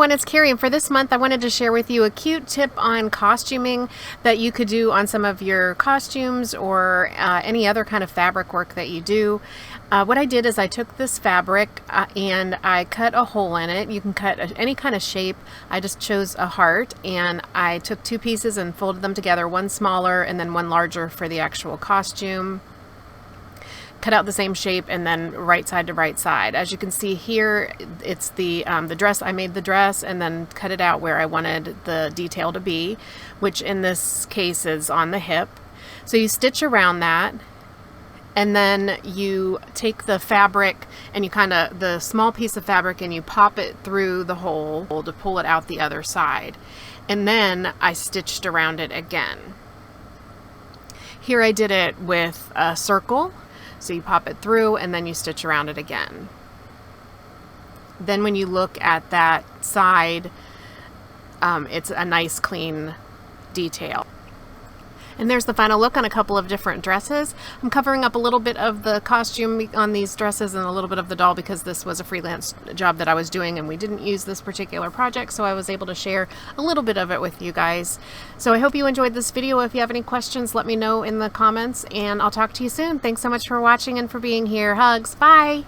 everyone, it's Keriann. For this month I wanted to share with you a cute tip on costuming that you could do on some of your costumes or any other kind of fabric work that you do. What I did is I took this fabric and I cut a hole in it. You can cut any kind of shape. I just chose a heart, and I took two pieces and folded them together, one smaller and then one larger for the actual costume. Cut out the same shape and then right side to right side. As you can see here, it's the dress. I made the dress and then cut it out where I wanted the detail to be, which in this case is on the hip. So you stitch around that, and then you take the fabric and you the small piece of fabric, and you pop it through the hole to pull it out the other side. And then I stitched around it again. Here I did it with a circle. So you pop it through and then you stitch around it again. Then when you look at that side, it's a nice clean detail. And there's the final look on a couple of different dresses. I'm covering up a little bit of the costume on these dresses and a little bit of the doll because this was a freelance job that I was doing and we didn't use this particular project, so I was able to share a little bit of it with you guys. So I hope you enjoyed this video. If you have any questions, let me know in the comments, and I'll talk to you soon. Thanks so much for watching and for being here. Hugs. Bye.